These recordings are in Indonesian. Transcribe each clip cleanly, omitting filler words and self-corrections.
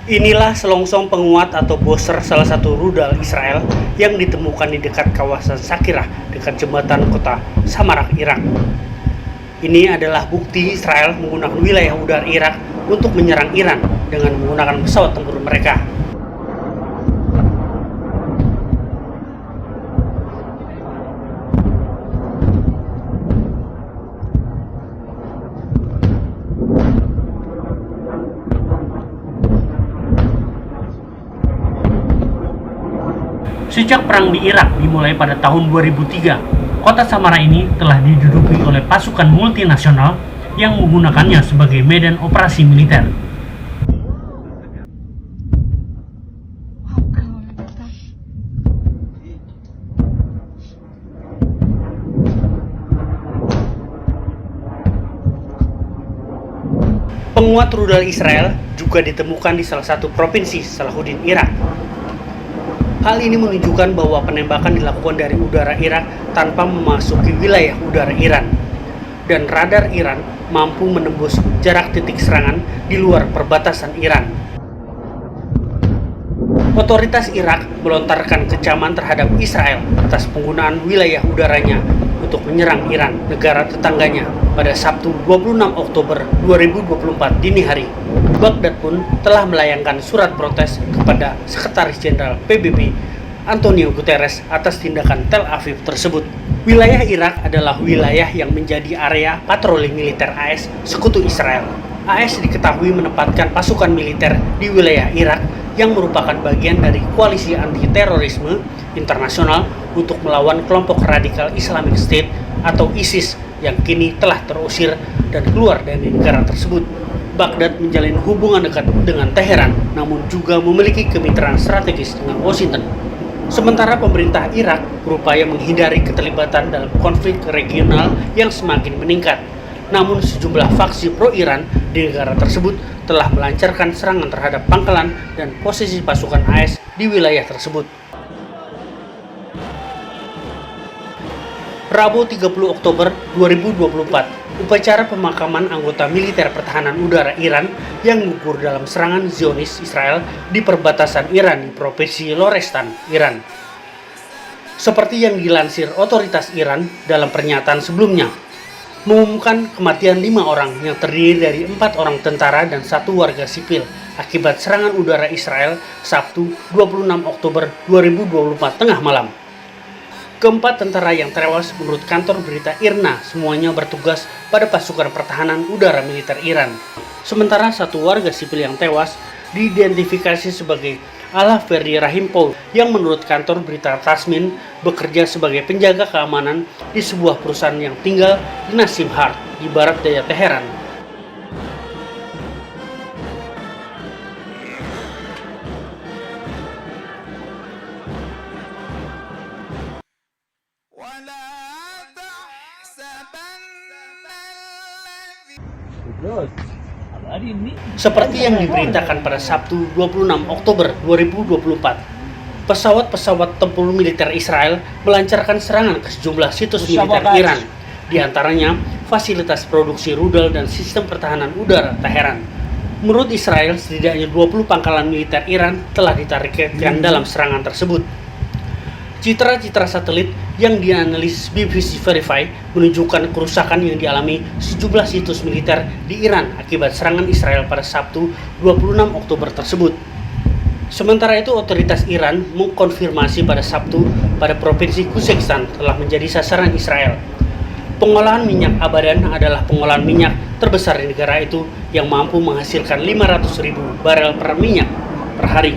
Inilah selongsong penguat atau boser salah satu rudal Israel yang ditemukan di dekat kawasan Sakirah dekat jembatan kota Samarak, Irak. Ini adalah bukti Israel menggunakan wilayah udara Irak untuk menyerang Iran dengan menggunakan pesawat tempur mereka. Sejak perang di Irak dimulai pada tahun 2003, kota Samarra ini telah diduduki oleh pasukan multinasional yang menggunakannya sebagai medan operasi militer. Penguat rudal Israel juga ditemukan di salah satu provinsi Salahuddin, Irak. Hal ini menunjukkan bahwa penembakan dilakukan dari udara Irak tanpa memasuki wilayah udara Iran. Dan radar Iran mampu menembus jarak titik serangan di luar perbatasan Iran. Otoritas Irak melontarkan kecaman terhadap Israel atas penggunaan wilayah udaranya untuk menyerang Iran, negara tetangganya, pada Sabtu 26 Oktober 2024 dini hari. Baghdad pun telah melayangkan surat protes kepada Sekretaris Jenderal PBB Antonio Guterres atas tindakan Tel Aviv tersebut. Wilayah Irak adalah wilayah yang menjadi area patroli militer AS Sekutu Israel. AS diketahui menempatkan pasukan militer di wilayah Irak yang merupakan bagian dari koalisi anti-terorisme internasional untuk melawan kelompok radikal Islamic State atau ISIS yang kini telah terusir dan keluar dari negara tersebut. Baghdad menjalin hubungan dekat dengan Teheran, namun juga memiliki kemitraan strategis dengan Washington. Sementara pemerintah Irak berupaya menghindari keterlibatan dalam konflik regional yang semakin meningkat. Namun sejumlah faksi pro-Iran di negara tersebut telah melancarkan serangan terhadap pangkalan dan posisi pasukan AS di wilayah tersebut. Rabu 30 Oktober 2024, upacara pemakaman anggota militer pertahanan udara Iran yang gugur dalam serangan Zionis Israel di perbatasan Iran di Provinsi Lorestan, Iran. Seperti yang dilansir otoritas Iran dalam pernyataan sebelumnya, mengumumkan kematian 5 orang yang terdiri dari 4 orang tentara dan 1 warga sipil akibat serangan udara Israel Sabtu 26 Oktober 2024 tengah malam. Keempat tentara yang tewas menurut kantor berita IRNA semuanya bertugas pada pasukan pertahanan udara militer Iran. Sementara 1 warga sipil yang tewas diidentifikasi sebagai Ala Ferdi Rahimpol yang menurut kantor berita Tasmin bekerja sebagai penjaga keamanan di sebuah perusahaan yang tinggal di Nasim Hard di barat daya Teheran. Seperti yang diberitakan pada Sabtu 26 Oktober 2024, pesawat-pesawat tempur militer Israel melancarkan serangan ke sejumlah situs militer Iran, di antaranya fasilitas produksi rudal dan sistem pertahanan udara Teheran. Menurut Israel, setidaknya 20 pangkalan militer Iran telah ditargetkan dalam serangan tersebut. Citra-citra satelit yang dianalisis BBC Verify menunjukkan kerusakan yang dialami sejumlah situs militer di Iran akibat serangan Israel pada Sabtu 26 Oktober tersebut. Sementara itu, otoritas Iran mengkonfirmasi pada Sabtu pada Provinsi Khuzestan telah menjadi sasaran Israel. Pengolahan minyak Abadan adalah pengolahan minyak terbesar di negara itu yang mampu menghasilkan 500.000 barel per minyak per hari.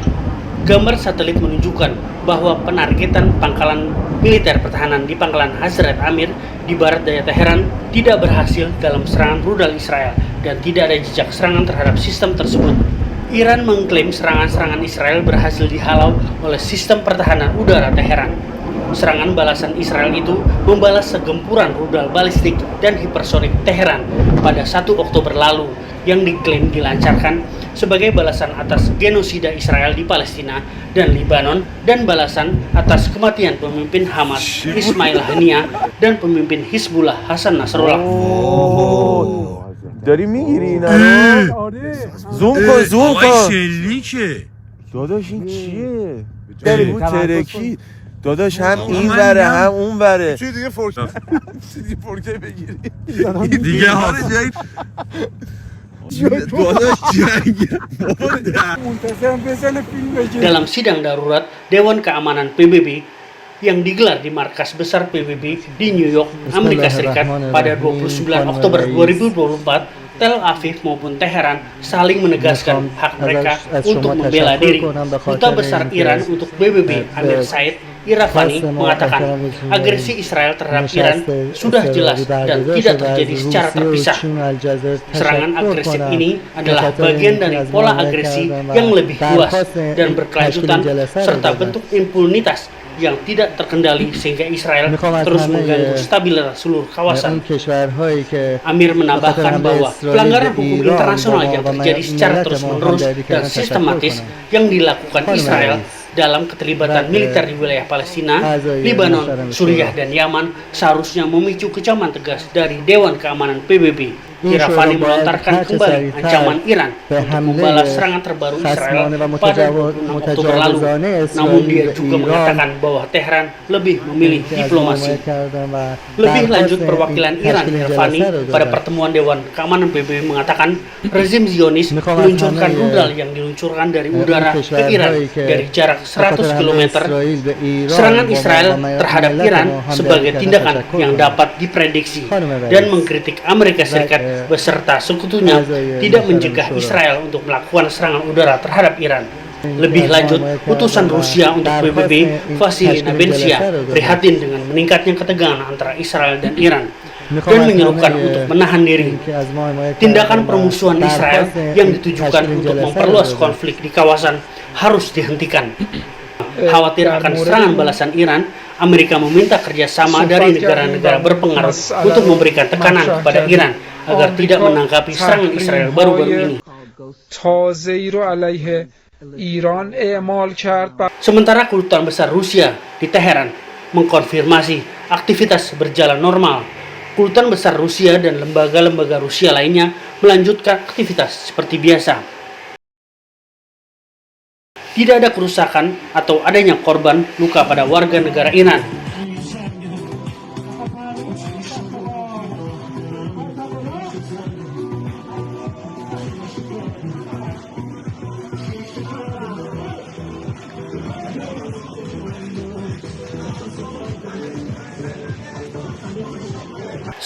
Gambar satelit menunjukkan bahwa penargetan pangkalan militer pertahanan di pangkalan Hazrat Amir di barat daya Teheran tidak berhasil dalam serangan rudal Israel dan tidak ada jejak serangan terhadap sistem tersebut. Iran mengklaim serangan-serangan Israel berhasil dihalau oleh sistem pertahanan udara Teheran. Serangan balasan Israel itu membalas segempuran rudal balistik dan hipersonik Teheran pada 1 Oktober lalu yang diklaim dilancarkan sebagai balasan atas genosida Israel di Palestina dan Lebanon dan balasan atas kematian pemimpin Hamas Ismail Haniyah dan pemimpin Hizbullah Hasan Nasrallah. داری میگیری اینا رو زوم کن زوم کن داداش این چیه بود ترکی داداش هم این وره هم اون وره چی دیگه فورکه دیگه فورکه بگیری دیگه حالا جایی Dalam sidang darurat Dewan Keamanan PBB yang digelar di markas besar PBB di New York, Amerika Serikat pada 29 Oktober 2024, Tel Aviv maupun Teheran saling menegaskan hak mereka untuk membela diri. Duta Besar Iran untuk PBB, Amir Said Iravani, mengatakan agresi Israel terhadap Iran sudah jelas dan tidak terjadi secara terpisah. Serangan agresif ini adalah bagian dari pola agresi yang lebih luas dan berkelanjutan serta bentuk impunitas yang tidak terkendali sehingga Israel terus mengganggu stabilitas seluruh kawasan. Amir menambahkan bahwa pelanggaran hukum internasional yang terjadi secara terus-menerus dan sistematis yang dilakukan Israel dalam keterlibatan militer di wilayah Palestina, Lebanon, Suriah, dan Yaman seharusnya memicu kecaman tegas dari Dewan Keamanan PBB. Iravani melontarkan kembali ancaman Iran untuk membalas serangan terbaru Israel pada 26 Oktober lalu. Namun dia juga mengatakan bahwa Tehran lebih memilih diplomasi. Lebih lanjut, perwakilan Iran Iravani pada pertemuan Dewan Keamanan PBB mengatakan rezim Zionis meluncurkan rudal yang diluncurkan dari udara ke Iran dari jarak 100 km. Serangan Israel terhadap Iran sebagai tindakan yang dapat diprediksi dan mengkritik Amerika Serikat beserta sekutunya tidak mencegah Israel untuk melakukan serangan udara terhadap Iran. Lebih lanjut, utusan Rusia untuk PBB, Vasily Nebenzia, prihatin dengan meningkatnya ketegangan antara Israel dan Iran dan menyerukan untuk menahan diri. Tindakan permusuhan Israel yang ditujukan untuk memperluas konflik di kawasan harus dihentikan. Khawatir akan serangan balasan Iran, Amerika meminta kerjasama dari negara-negara berpengaruh untuk memberikan tekanan kepada Iran agar tidak menanggapi serangan Israel baru-baru ini. Sementara Kedutaan Besar Rusia di Teheran mengkonfirmasi aktivitas berjalan normal. Kedutaan Besar Rusia dan lembaga-lembaga Rusia lainnya melanjutkan aktivitas seperti biasa. Tidak ada kerusakan atau adanya korban luka pada warga negara Iran.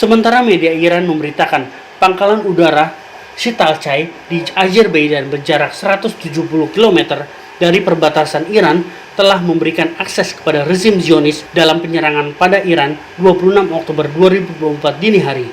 Sementara media Iran memberitakan pangkalan udara Shitalchay di Azerbaijan berjarak 170 km dari perbatasan Iran telah memberikan akses kepada rezim Zionis dalam penyerangan pada Iran 26 Oktober 2024 dini hari.